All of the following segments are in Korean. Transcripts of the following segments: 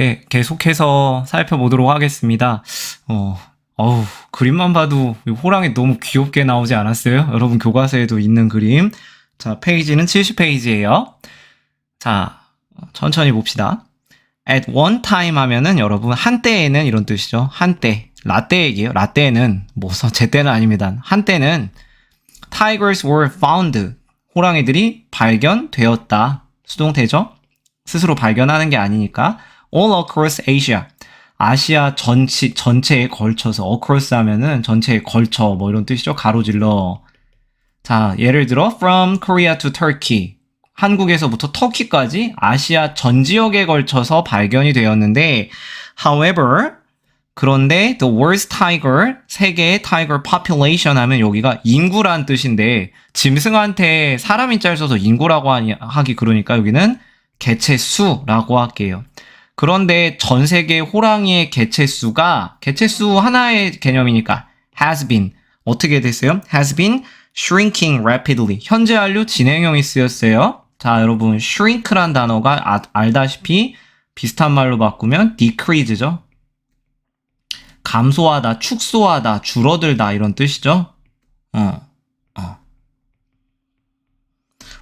네, 계속해서 살펴보도록 하겠습니다. 그림만 봐도 호랑이 너무 귀엽게 나오지 않았어요? 여러분 교과서에도 있는 그림. 자, 페이지는 70페이지예요. 자, 천천히 봅시다. At one time 하면은 여러분 한때에는 이런 뜻이죠. 한때. 라떼 얘기예요. 라떼는 제때는 아닙니다. 한때는 tigers were found. 호랑이들이 발견되었다. 수동태죠. 스스로 발견하는 게 아니니까. all across Asia. 아시아 전체에 걸쳐서 across 하면은 전체에 걸쳐 이런 뜻이죠. 가로질러. 자, 예를 들어 from Korea to Turkey. 한국에서부터 터키까지 아시아 전 지역에 걸쳐서 발견이 되었는데 however 그런데 the world's tiger 세계의 tiger population 하면 여기가 인구란 뜻인데 짐승한테 사람 인자를 써서 인구라고 하기 그러니까 여기는 개체수라고 할게요. 그런데 전 세계 호랑이의 개체수 하나의 개념이니까 has been 어떻게 됐어요? has been shrinking rapidly. 현재 완료 진행형이 쓰였어요. 자, 여러분 shrink란 단어가 알다시피 비슷한 말로 바꾸면 decrease죠. 감소하다, 축소하다, 줄어들다 이런 뜻이죠.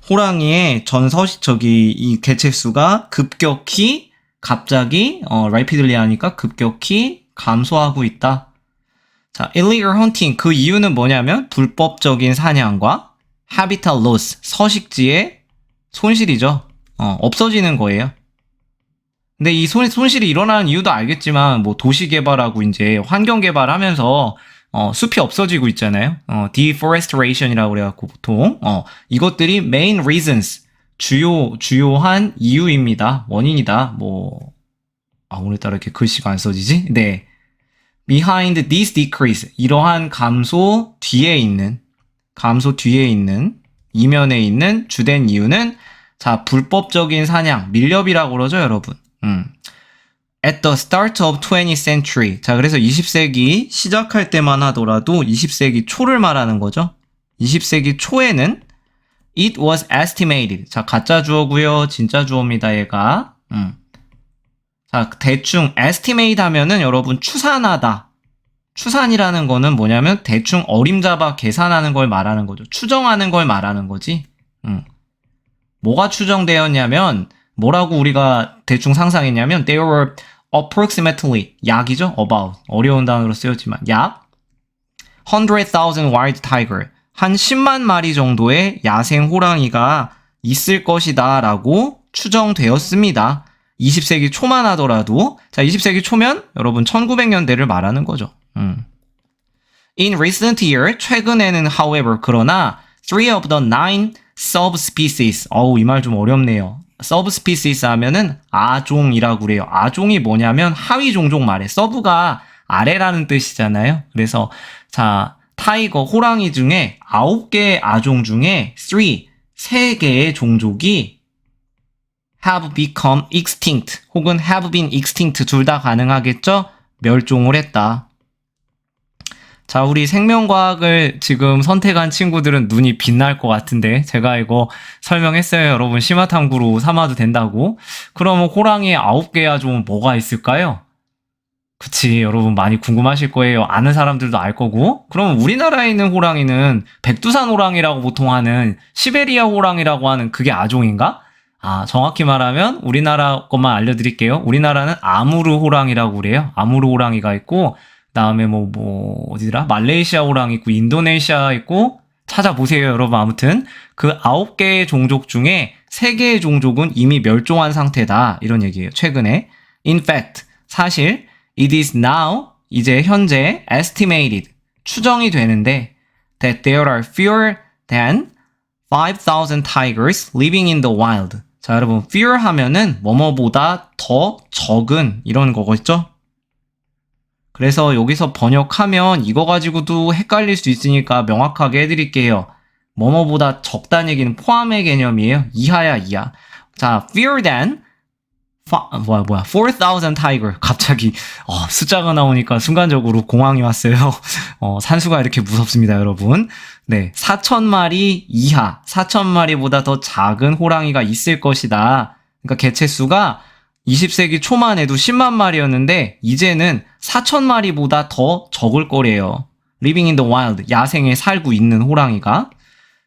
호랑이의 이 개체수가 급격히 갑자기 rapidly 하니까 급격히 감소하고 있다. 자, illegal hunting 그 이유는 뭐냐면 불법적인 사냥과 habitat loss 서식지의 손실이죠. 없어지는 거예요. 근데 이 손실이 일어나는 이유도 알겠지만 도시 개발하고 이제 환경 개발하면서 숲이 없어지고 있잖아요. deforestation이라고 그래갖고 보통 이것들이 main reasons 주요한 이유입니다. 원인이다. 오늘따라 이렇게 글씨가 안 써지지? 네. behind this decrease 이러한 감소 뒤에 있는 이면에 있는 주된 이유는 자, 불법적인 사냥, 밀렵이라고 그러죠, 여러분. At the start of 20th century. 자, 그래서 20세기 시작할 때만 하더라도 20세기 초를 말하는 거죠. 20세기 초에는 it was estimated. 자, 가짜 주어고요. 진짜 주어입니다, 얘가. 자, 대충 estimate 하면은 여러분 추산하다. 추산이라는 거는 뭐냐면 대충 어림잡아 계산하는 걸 말하는 거죠. 추정하는 걸 말하는 거지. 뭐가 추정되었냐면 뭐라고 우리가 대충 상상했냐면 there were approximately 약이죠. about 어려운 단어로 쓰였지만 약 100,000 wild tiger 한 10만 마리 정도의 야생 호랑이가 있을 것이다 라고 추정되었습니다. 20세기 초만 하더라도 자 20세기 초면 여러분 1900년대를 말하는 거죠. In recent year 최근에는 however 그러나 3 of the 9 subspecies 이 말 좀 어렵네요. subspecies 하면은 아종이라고 그래요. 아종이 뭐냐면 하위 종족 말해. 서브가 아래라는 뜻이잖아요. 그래서 자 타이거 호랑이 중에 9개의 아종 중에 3개의 종족이 have become extinct 혹은 have been extinct 둘 다 가능하겠죠? 멸종을 했다. 자, 우리 생명과학을 지금 선택한 친구들은 눈이 빛날 것 같은데 제가 이거 설명했어요. 여러분 심화탐구로 삼아도 된다고. 그러면 호랑이 9개 아종은 뭐가 있을까요? 그치, 여러분 많이 궁금하실 거예요. 아는 사람들도 알 거고. 그럼 우리나라에 있는 호랑이는 백두산 호랑이라고 보통 하는 시베리아 호랑이라고 하는 그게 아종인가? 정확히 말하면 우리나라 것만 알려드릴게요. 우리나라는 아무르 호랑이라고 그래요. 아무르 호랑이가 있고 그다음에 어디더라? 말레이시아 호랑이 있고 인도네시아 있고 찾아보세요, 여러분. 아무튼 그 9개의 종족 중에 3개의 종족은 이미 멸종한 상태다. 이런 얘기예요. 최근에. In fact, 사실 it is now 이제 현재 estimated 추정이 되는데 that there are fewer than 5,000 tigers living in the wild. 자, 여러분 fewer 하면은 뭐뭐보다 더 적은 이런 거겠죠? 그래서 여기서 번역하면 이거 가지고도 헷갈릴 수 있으니까 명확하게 해드릴게요. 뭐뭐보다 적다는 얘기는 포함의 개념이에요. 이하야 이하. 자, fewer than 4,000 tiger. 갑자기 숫자가 나오니까 순간적으로 공황이 왔어요. 산수가 이렇게 무섭습니다, 여러분. 네, 4,000마리 이하, 4,000마리보다 더 작은 호랑이가 있을 것이다. 그러니까 개체수가 20세기 초만 해도 10만 마리였는데 이제는 4천 마리보다 더 적을 거래요. Living in the wild, 야생에 살고 있는 호랑이가.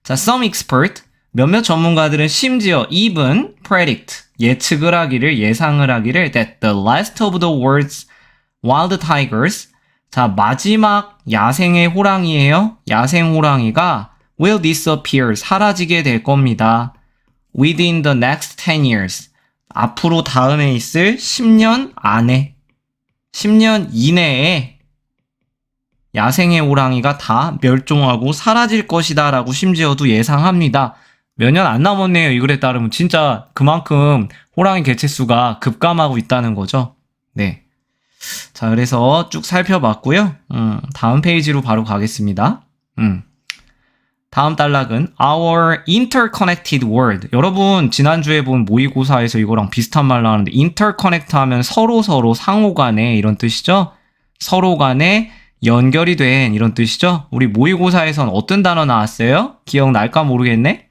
자, some expert, 몇몇 전문가들은 심지어 even predict, 예측을 하기를, 예상을 하기를 that the last of the world's wild tigers, 자, 마지막 야생의 호랑이에요. 야생 호랑이가 will disappear, 사라지게 될 겁니다. within the next 10 years, 앞으로 다음에 있을 10년 안에, 10년 이내에 야생의 호랑이가 다 멸종하고 사라질 것이다 라고 심지어도 예상합니다. 몇 년 안 남았네요. 이 글에 따르면 진짜 그만큼 호랑이 개체수가 급감하고 있다는 거죠. 네. 자, 그래서 쭉 살펴봤고요. 다음 페이지로 바로 가겠습니다. 다음 단락은 Our interconnected world. 여러분 지난주에 본 모의고사에서 이거랑 비슷한 말 나왔는데 interconnect 하면 서로 상호 간에 이런 뜻이죠. 서로 간에 연결이 된 이런 뜻이죠. 우리 모의고사에선 어떤 단어 나왔어요? 기억날까 모르겠네.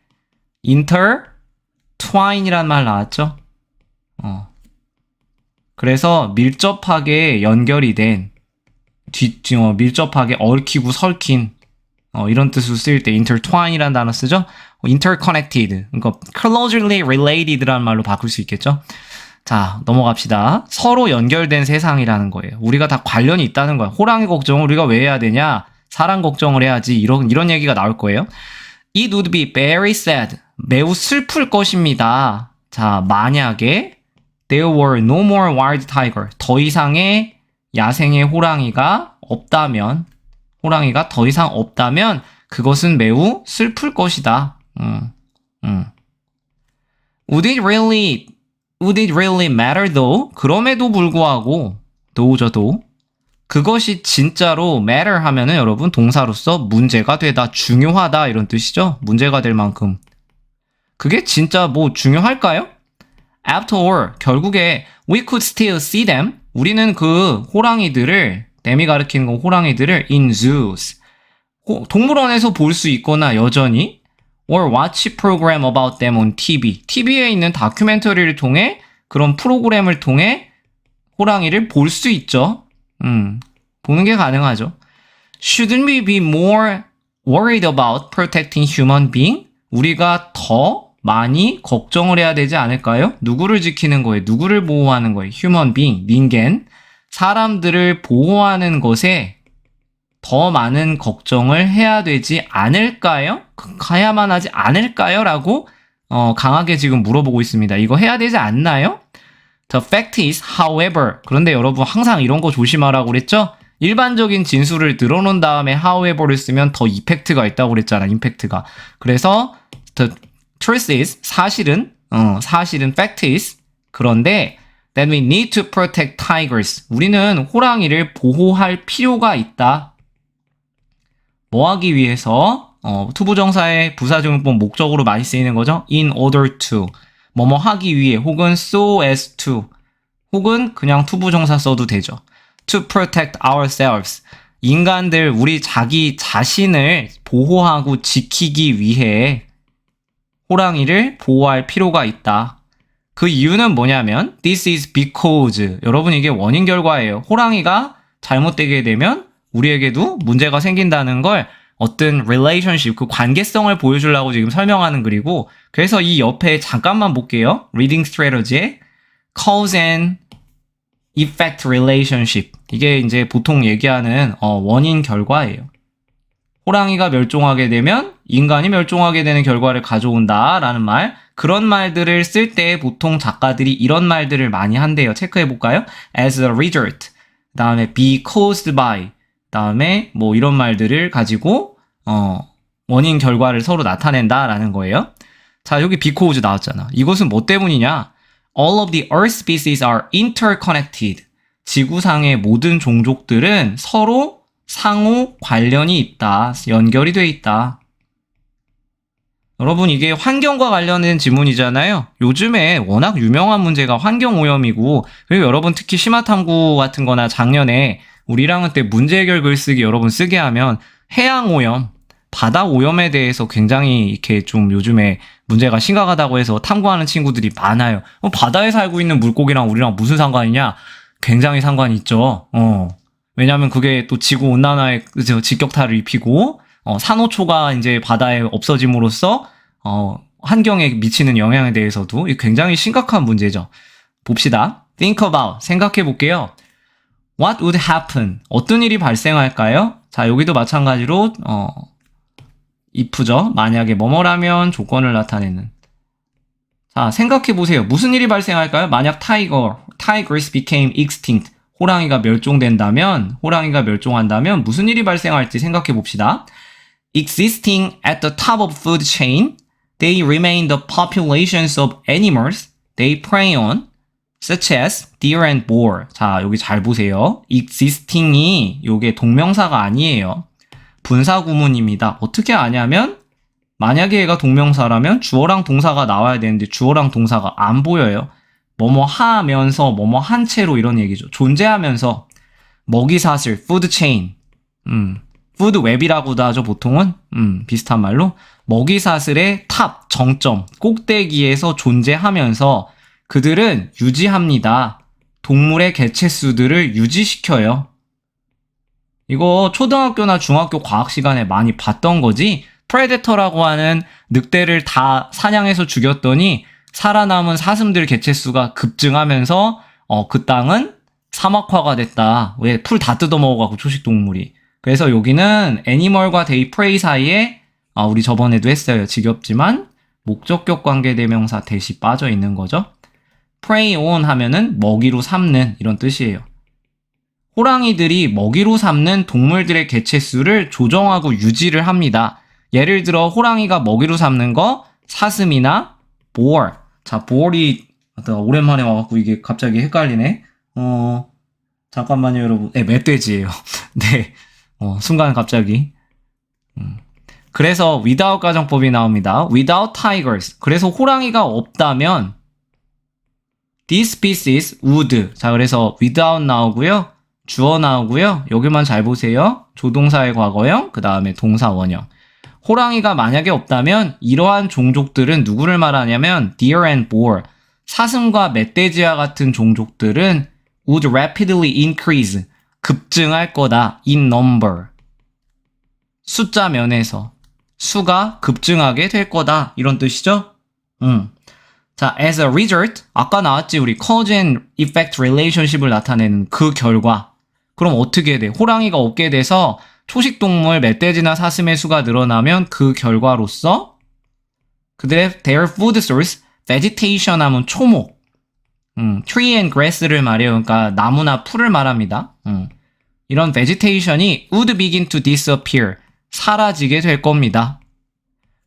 intertwine이란 말 나왔죠. 그래서 밀접하게 연결이 된, 밀접하게 얽히고 설킨, 이런 뜻으로 쓰일 때 intertwine이라는 단어 쓰죠. interconnected, 그러니까 closely related라는 말로 바꿀 수 있겠죠. 자, 넘어갑시다. 서로 연결된 세상이라는 거예요. 우리가 다 관련이 있다는 거야. 호랑이 걱정을 우리가 왜 해야 되냐? 사람 걱정을 해야지. 이런 얘기가 나올 거예요. It would be very sad. 매우 슬플 것입니다. 자, 만약에 there were no more wild tiger. 더 이상의 야생의 호랑이가 없다면, 호랑이가 더 이상 없다면 그것은 매우 슬플 것이다. Would it really matter though? 그럼에도 불구하고, 그것이 진짜로 matter 하면은 여러분 동사로서 문제가 되다, 중요하다 이런 뜻이죠. 문제가 될 만큼. 그게 진짜 뭐 중요할까요? After all, 결국에 we could still see them. 우리는 그 호랑이들을, 댐이 가리키는 건 호랑이들을 in zoos, 동물원에서 볼 수 있거나 여전히 or watch program about them on TV. TV에 있는 다큐멘터리를 통해, 그런 프로그램을 통해 호랑이를 볼 수 있죠. 보는 게 가능하죠. Shouldn't we be more worried about protecting human being? 우리가 더 많이 걱정을 해야 되지 않을까요? 누구를 지키는 거예요? 누구를 보호하는 거예요? human being, 닌겐. 사람들을 보호하는 것에 더 많은 걱정을 해야 되지 않을까요? 가야만 하지 않을까요? 라고 강하게 지금 물어보고 있습니다. 이거 해야 되지 않나요? The fact is, however. 그런데 여러분 항상 이런 거 조심하라고 그랬죠? 일반적인 진술을 늘어놓은 다음에 however를 쓰면 더 이펙트가 있다고 그랬잖아. 임팩트가. 그래서 the truth is, 사실은 fact is. 그런데 that we need to protect tigers. 우리는 호랑이를 보호할 필요가 있다. 뭐 하기 위해서? 투부정사의 부사적용법 목적으로 많이 쓰이는 거죠. in order to. 뭐뭐 하기 위해, 혹은 so as to, 혹은 그냥 투부정사 써도 되죠. to protect ourselves. 인간들, 우리 자기 자신을 보호하고 지키기 위해 호랑이를 보호할 필요가 있다. 그 이유는 뭐냐면 this is because. 여러분 이게 원인 결과예요. 호랑이가 잘못되게 되면 우리에게도 문제가 생긴다는 걸 어떤 relationship, 그 관계성을 보여주려고 지금 설명하는 글이고, 그래서 이 옆에 잠깐만 볼게요. reading strategy에 cause and effect relationship. 이게 이제 보통 얘기하는 원인 결과예요. 호랑이가 멸종하게 되면 인간이 멸종하게 되는 결과를 가져온다라는 말. 그런 말들을 쓸 때 보통 작가들이 이런 말들을 많이 한대요. 체크해 볼까요? as a result. 그다음에 be caused by. 다음에 뭐 이런 말들을 가지고 원인 결과를 서로 나타낸다라는 거예요. 자, 여기 because 나왔잖아. 이것은 뭐 때문이냐? All of the earth species are interconnected. 지구상의 모든 종족들은 서로 상호 관련이 있다. 연결이 돼 있다. 여러분 이게 환경과 관련된 지문이잖아요. 요즘에 워낙 유명한 문제가 환경오염이고, 그리고 여러분 특히 심화탐구 같은 거나 작년에 우리 1학년 때 문제 해결 글쓰기 여러분 쓰게 하면 해양오염, 바다 오염에 대해서 굉장히 이렇게 좀 요즘에 문제가 심각하다고 해서 탐구하는 친구들이 많아요. 바다에 살고 있는 물고기랑 우리랑 무슨 상관이냐? 굉장히 상관이 있죠. 왜냐면 그게 또 지구 온난화에 직격탄을 입히고, 산호초가 이제 바다에 없어짐으로써, 환경에 미치는 영향에 대해서도 굉장히 심각한 문제죠. 봅시다. Think about. 생각해 볼게요. What would happen? 어떤 일이 발생할까요? 자, 여기도 마찬가지로, if죠. 만약에 뭐뭐라면 조건을 나타내는. 자, 생각해 보세요. 무슨 일이 발생할까요? 만약 tigers became extinct. 호랑이가 멸종한다면 무슨 일이 발생할지 생각해 봅시다. Existing at the top of food chain, they remain the populations of animals they prey on, such as deer and boar. 자, 여기 잘 보세요. existing이 요게 동명사가 아니에요. 분사 구문입니다. 어떻게 아냐면 만약에 얘가 동명사라면 주어랑 동사가 나와야 되는데 주어랑 동사가 안 보여요. 뭐뭐 하면서 뭐뭐 한 채로 이런 얘기죠. 존재하면서 먹이사슬, food chain, food web이라고도 하죠. 보통은 비슷한 말로 먹이사슬의 탑, 정점, 꼭대기에서 존재하면서 그들은 유지합니다. 동물의 개체수들을 유지시켜요. 이거 초등학교나 중학교 과학 시간에 많이 봤던 거지. 프레데터라고 하는 늑대를 다 사냥해서 죽였더니 살아남은 사슴들 개체수가 급증하면서 그 땅은 사막화가 됐다. 왜? 풀 다 뜯어먹어가고 초식동물이. 그래서 여기는 애니멀과 데이 프레이 사이에 우리 저번에도 했어요. 지겹지만 목적격 관계대명사 대시 빠져 있는 거죠. prey on 하면은 먹이로 삼는 이런 뜻이에요. 호랑이들이 먹이로 삼는 동물들의 개체수를 조정하고 유지를 합니다. 예를 들어 호랑이가 먹이로 삼는 거 사슴이나 boar. 자, boar이 오랜만에 와갖고 이게 갑자기 헷갈리네. 잠깐만요, 여러분. 네, 멧돼지예요. 네, 순간 갑자기. 그래서 without 가정법이 나옵니다. without tigers. 그래서 호랑이가 없다면 this species would. 자, 그래서 without 나오고요. 주어 나오고요. 여기만 잘 보세요. 조동사의 과거형, 그 다음에 동사 원형. 호랑이가 만약에 없다면 이러한 종족들은 누구를 말하냐면 deer and boar. 사슴과 멧돼지와 같은 종족들은 would rapidly increase. 급증할 거다. in number. 숫자 면에서. 수가 급증하게 될 거다. 이런 뜻이죠? 자, as a result. 아까 나왔지. 우리 cause and effect relationship을 나타내는 그 결과. 그럼 어떻게 돼? 호랑이가 없게 돼서 초식동물, 멧돼지나 사슴의 수가 늘어나면 그 결과로서 그들의 their food source, vegetation 하면 초목, tree and grass를 말해요. 그러니까 나무나 풀을 말합니다. 이런 vegetation이 would begin to disappear, 사라지게 될 겁니다.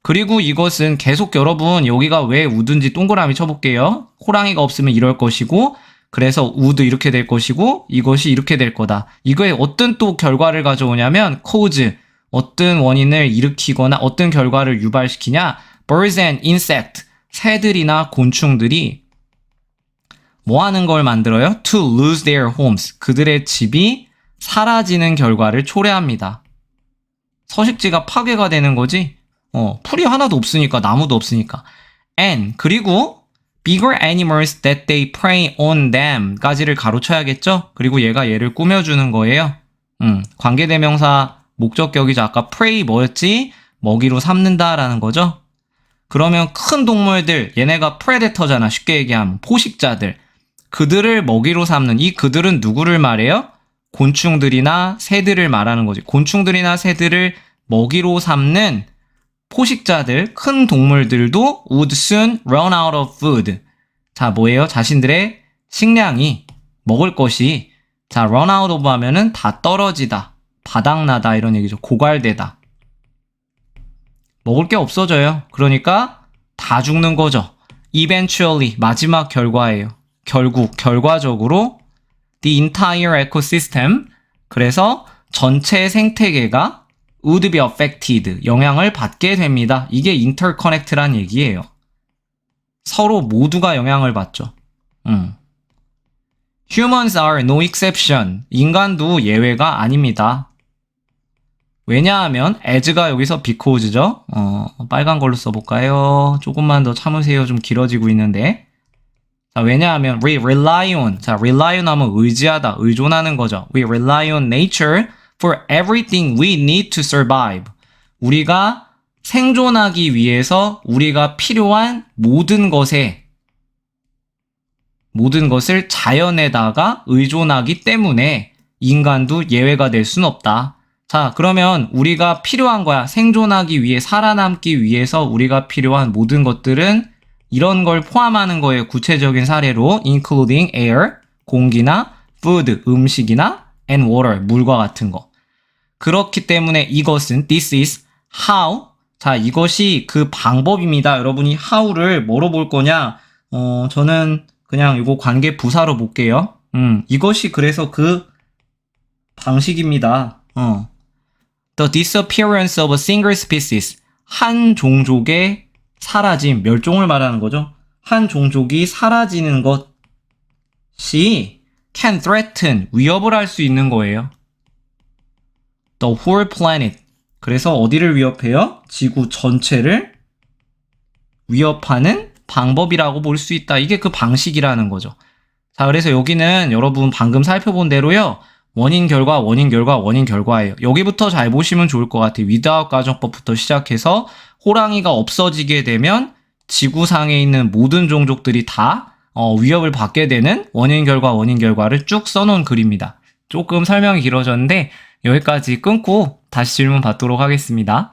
그리고 이것은 계속 여러분 여기가 왜 would인지 동그라미 쳐볼게요. 호랑이가 없으면 이럴 것이고 그래서 would 이렇게 될 것이고 이것이 이렇게 될 거다. 이거에 어떤 또 결과를 가져오냐면 cause, 어떤 원인을 일으키거나 어떤 결과를 유발시키냐. birds and insect, 새들이나 곤충들이 뭐 하는 걸 만들어요? to lose their homes, 그들의 집이 사라지는 결과를 초래합니다. 서식지가 파괴가 되는 거지. 풀이 하나도 없으니까, 나무도 없으니까. and, 그리고 bigger animals that they prey on them 까지를 가로쳐야겠죠? 그리고 얘가 얘를 꾸며주는 거예요. 관계대명사 목적격이죠. 아까 prey 뭐였지? 먹이로 삼는다 라는 거죠. 그러면 큰 동물들, 얘네가 predator잖아. 쉽게 얘기하면 포식자들. 그들을 먹이로 삼는, 이 그들은 누구를 말해요? 곤충들이나 새들을 말하는 거지. 곤충들이나 새들을 먹이로 삼는 포식자들, 큰 동물들도 would soon run out of food. 자, 뭐예요? 자신들의 식량이, 먹을 것이, 자, run out of 하면은 다 떨어지다, 바닥나다 이런 얘기죠. 고갈되다. 먹을 게 없어져요. 그러니까 다 죽는 거죠. eventually, 마지막 결과예요. 결과적으로 the entire ecosystem, 그래서 전체 생태계가 would be affected, 영향을 받게 됩니다. 이게 interconnect란 얘기예요. 서로 모두가 영향을 받죠. Humans are no exception. 인간도 예외가 아닙니다. 왜냐하면 as가 여기서 because죠. 빨간 걸로 써볼까요? 조금만 더 참으세요. 좀 길어지고 있는데. 자, 왜냐하면 we rely on. 자, rely on 하면 의지하다, 의존하는 거죠. We rely on nature for everything we need to survive. 우리가 생존하기 위해서 우리가 필요한 모든 것을 자연에다가 의존하기 때문에 인간도 예외가 될 순 없다. 자, 그러면 우리가 필요한 거야. 생존하기 위해, 살아남기 위해서 우리가 필요한 모든 것들은 이런 걸 포함하는 거예요. 구체적인 사례로 including air, 공기나 food, 음식이나 and water, 물과 같은 거. 그렇기 때문에 이것은 this is how. 자, 이것이 그 방법입니다. 여러분이 how를 뭐로 볼 거냐? 저는 그냥 이거 관계 부사로 볼게요. 이것이 그래서 그 방식입니다. The disappearance of a single species. 한 종족의 사라짐, 멸종을 말하는 거죠. 한 종족이 사라지는 것이 can threaten, 위협을 할 수 있는 거예요. The whole planet. 그래서 어디를 위협해요? 지구 전체를 위협하는 방법이라고 볼 수 있다. 이게 그 방식이라는 거죠. 자, 그래서 여기는 여러분 방금 살펴본 대로요. 원인, 결과, 원인, 결과, 원인, 결과예요. 여기부터 잘 보시면 좋을 것 같아요. without 가정법부터 시작해서 호랑이가 없어지게 되면 지구상에 있는 모든 종족들이 다 위협을 받게 되는 원인, 결과, 원인, 결과를 쭉 써놓은 글입니다. 조금 설명이 길어졌는데 여기까지 끊고 다시 질문 받도록 하겠습니다.